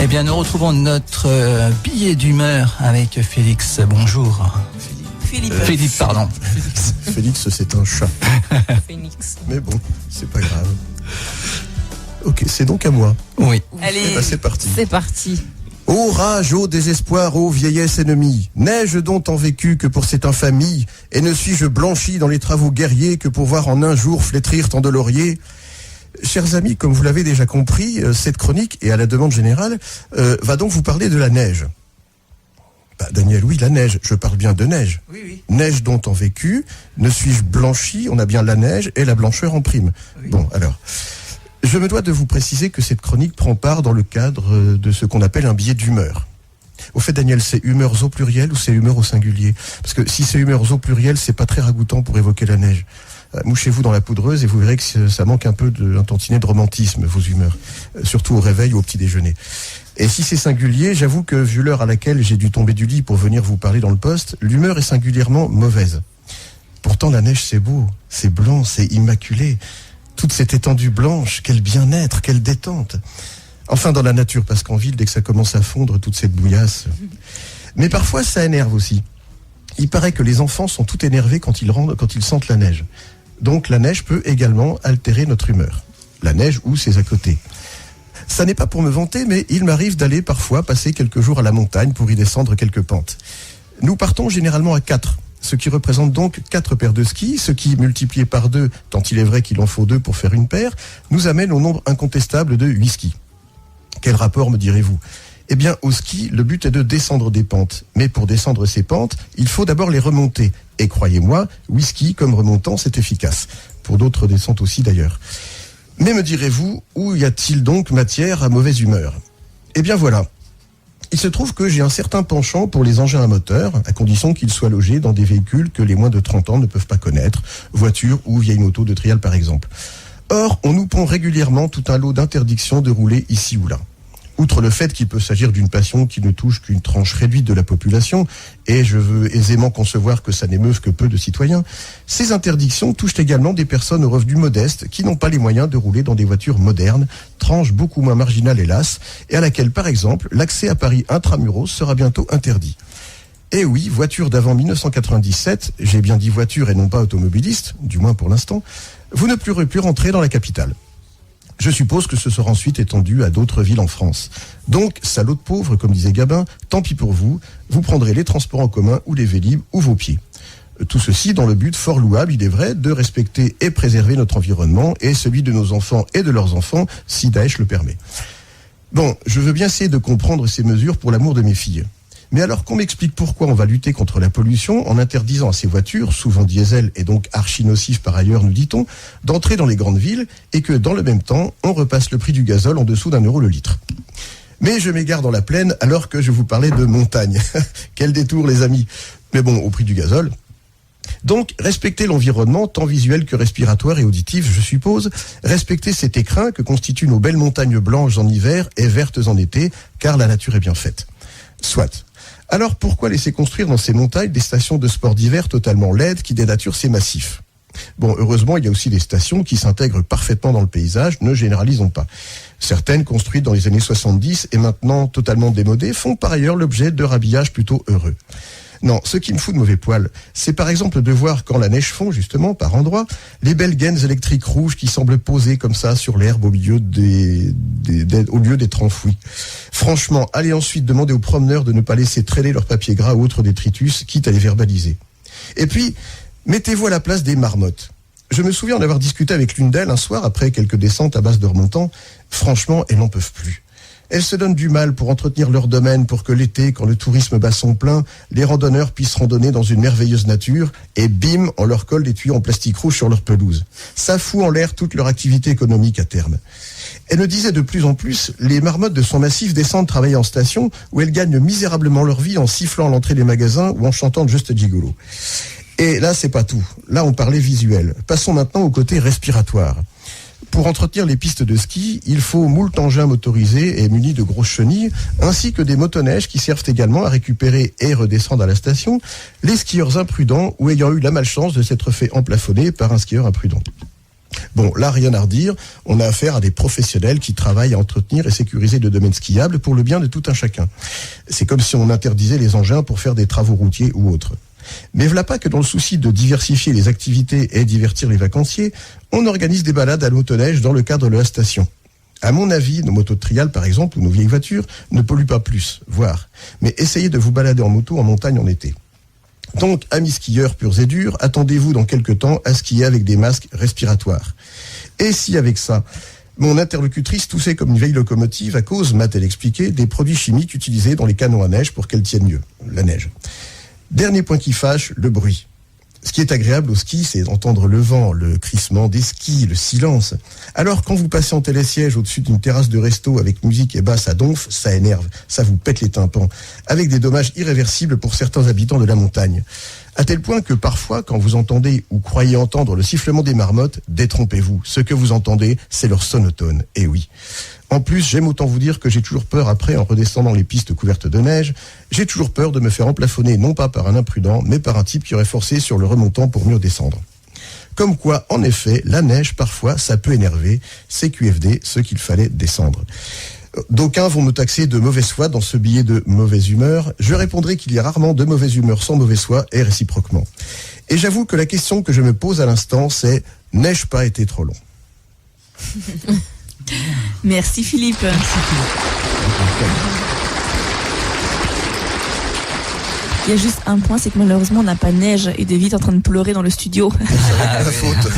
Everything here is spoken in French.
Eh bien, nous retrouvons notre billet d'humeur avec Félix. Bonjour. Philippe, pardon. Félix, c'est un chat. Phoenix. Mais bon, c'est pas grave. Ok, c'est donc à moi. Oui. Allez, Eh ben, c'est parti. c'est parti. Ô rage, ô désespoir, ô vieillesse ennemie, n'ai-je donc tant vécu que pour cette infamie, et ne suis-je blanchi dans les travaux guerriers que pour voir en un jour flétrir tant de lauriers? Chers amis, comme vous l'avez déjà compris, cette chronique, et à la demande générale, va donc vous parler de la neige. Bah, Daniel, oui, la neige, je parle bien de neige. Oui. Neige dont tant vécu, ne suis-je blanchi, on a bien la neige et la blancheur en prime. Oui. Bon, alors... Je me dois de vous préciser que cette chronique prend part dans le cadre de ce qu'on appelle un billet d'humeur. Au fait, Daniel, c'est humeurs au pluriel ou c'est humeur au singulier? Parce que si c'est humeurs au pluriel, c'est pas très ragoûtant pour évoquer la neige. Mouchez-vous dans la poudreuse et vous verrez que ça manque un peu d'un tantinet de romantisme, vos humeurs. Surtout au réveil ou au petit déjeuner. Et si c'est singulier, j'avoue que vu l'heure à laquelle j'ai dû tomber du lit pour venir vous parler dans le poste, l'humeur est singulièrement mauvaise. Pourtant, la neige, c'est beau, c'est blanc, c'est immaculé. Toute cette étendue blanche, quel bien-être, quelle détente. Enfin dans la nature, parce qu'en ville, dès que ça commence à fondre, toute cette bouillasse. Mais parfois, ça énerve aussi. Il paraît que les enfants sont tout énervés quand ils sentent la neige. Donc la neige peut également altérer notre humeur. La neige ou ses à côté. Ça n'est pas pour me vanter, mais il m'arrive d'aller parfois passer quelques jours à la montagne pour y descendre quelques pentes. Nous partons généralement à 4. Ce qui représente donc 4 paires de skis, ce qui, multiplié par 2, tant il est vrai qu'il en faut 2 pour faire une paire, nous amène au nombre incontestable de 8 skis. Quel rapport, me direz-vous? Eh bien, au ski, le but est de descendre des pentes. Mais pour descendre ces pentes, il faut d'abord les remonter. Et croyez-moi, 8 skis comme remontant, c'est efficace. Pour d'autres descentes aussi d'ailleurs. Mais me direz-vous, où y a-t-il donc matière à mauvaise humeur? Eh bien voilà. Il se trouve que j'ai un certain penchant pour les engins à moteur, à condition qu'ils soient logés dans des véhicules que les moins de 30 ans ne peuvent pas connaître, voitures ou vieilles motos de trial par exemple. Or, on nous pond régulièrement tout un lot d'interdictions de rouler ici ou là. Outre le fait qu'il peut s'agir d'une passion qui ne touche qu'une tranche réduite de la population, et je veux aisément concevoir que ça n'émeuve que peu de citoyens, ces interdictions touchent également des personnes aux revenus modestes qui n'ont pas les moyens de rouler dans des voitures modernes, tranche beaucoup moins marginale hélas, et à laquelle par exemple l'accès à Paris intramuros sera bientôt interdit. Et oui, voiture d'avant 1997, j'ai bien dit voiture et non pas automobiliste, du moins pour l'instant, vous ne pourrez plus rentrer dans la capitale. Je suppose que ce sera ensuite étendu à d'autres villes en France. Donc, salaud de pauvre, comme disait Gabin, tant pis pour vous, vous prendrez les transports en commun ou les Vélib ou vos pieds. Tout ceci dans le but fort louable, il est vrai, de respecter et préserver notre environnement et celui de nos enfants et de leurs enfants, si Daesh le permet. Bon, je veux bien essayer de comprendre ces mesures pour l'amour de mes filles. Mais alors qu'on m'explique pourquoi on va lutter contre la pollution en interdisant à ces voitures, souvent diesel et donc archi-nocives par ailleurs, nous dit-on, d'entrer dans les grandes villes et que dans le même temps, on repasse le prix du gazole en dessous d'1 € le litre. Mais je m'égare dans la plaine alors que je vous parlais de montagne. Quel détour les amis. Mais bon, au prix du gazole. Donc, respecter l'environnement, tant visuel que respiratoire et auditif, je suppose, respecter cet écrin que constituent nos belles montagnes blanches en hiver et vertes en été, car la nature est bien faite. Soit. Alors pourquoi laisser construire dans ces montagnes des stations de sport d'hiver totalement laides qui dénaturent ces massifs? Bon, heureusement, il y a aussi des stations qui s'intègrent parfaitement dans le paysage, ne généralisons pas. Certaines, construites dans les années 70 et maintenant totalement démodées, font par ailleurs l'objet de rhabillages plutôt heureux. Non, ce qui me fout de mauvais poil, c'est par exemple de voir quand la neige fond, justement, par endroits, les belles gaines électriques rouges qui semblent posées comme ça sur l'herbe au lieu d'être enfouies. Franchement, allez ensuite demander aux promeneurs de ne pas laisser traîner leur papier gras ou autre détritus, quitte à les verbaliser. Et puis, mettez-vous à la place des marmottes. Je me souviens d'avoir discuté avec l'une d'elles un soir après quelques descentes à base de remontants. Franchement, elles n'en peuvent plus. Elles se donnent du mal pour entretenir leur domaine pour que l'été, quand le tourisme bat son plein, les randonneurs puissent randonner dans une merveilleuse nature et bim, on leur colle des tuyaux en plastique rouge sur leur pelouse. Ça fout en l'air toute leur activité économique à terme. Elle me disait de plus en plus, les marmottes de son massif descendent travailler en station où elles gagnent misérablement leur vie en sifflant à l'entrée des magasins ou en chantant Just Gigolo. Et là, c'est pas tout. Là, on parlait visuel. Passons maintenant au côté respiratoire. Pour entretenir les pistes de ski, il faut moult engins motorisés et munis de grosses chenilles, ainsi que des motoneiges qui servent également à récupérer et redescendre à la station les skieurs imprudents ou ayant eu la malchance de s'être fait emplafonner par un skieur imprudent. Bon, là, rien à redire. On a affaire à des professionnels qui travaillent à entretenir et sécuriser le domaine skiable pour le bien de tout un chacun. C'est comme si on interdisait les engins pour faire des travaux routiers ou autres. Mais voilà pas que dans le souci de diversifier les activités et divertir les vacanciers, on organise des balades à motoneige dans le cadre de la station. À mon avis, nos motos de trial, par exemple, ou nos vieilles voitures, ne polluent pas plus, voire. Mais essayez de vous balader en moto en montagne en été. Donc, amis skieurs purs et durs, attendez-vous dans quelques temps à skier avec des masques respiratoires. Et si avec ça, mon interlocutrice toussait comme une vieille locomotive à cause, m'a-t-elle expliqué, des produits chimiques utilisés dans les canons à neige pour qu'elle tienne mieux, la neige. Dernier point qui fâche, le bruit. Ce qui est agréable au ski, c'est d'entendre le vent, le crissement des skis, le silence. Alors, quand vous passez en télésiège au-dessus d'une terrasse de resto avec musique et basse à donf, ça énerve, ça vous pète les tympans, avec des dommages irréversibles pour certains habitants de la montagne. À tel point que parfois, quand vous entendez ou croyez entendre le sifflement des marmottes, détrompez-vous. Ce que vous entendez, c'est leur sonotone. Et oui. En plus, j'aime autant vous dire que j'ai toujours peur après, en redescendant les pistes couvertes de neige, j'ai toujours peur de me faire emplafonner non pas par un imprudent, mais par un type qui aurait forcé sur le remontant pour mieux descendre. Comme quoi, en effet, la neige, parfois, ça peut énerver. C'est QFD, ce qu'il fallait descendre. D'aucuns vont me taxer de mauvaise foi dans ce billet de mauvaise humeur. Je répondrai qu'il y a rarement de mauvaise humeur sans mauvaise foi et réciproquement. Et j'avoue que la question que je me pose à l'instant, c'est « n'ai-je pas été trop long ?» Merci Philippe. Il y a juste un point, c'est que malheureusement on n'a pas de neige et David est en train de pleurer dans le studio. La faute.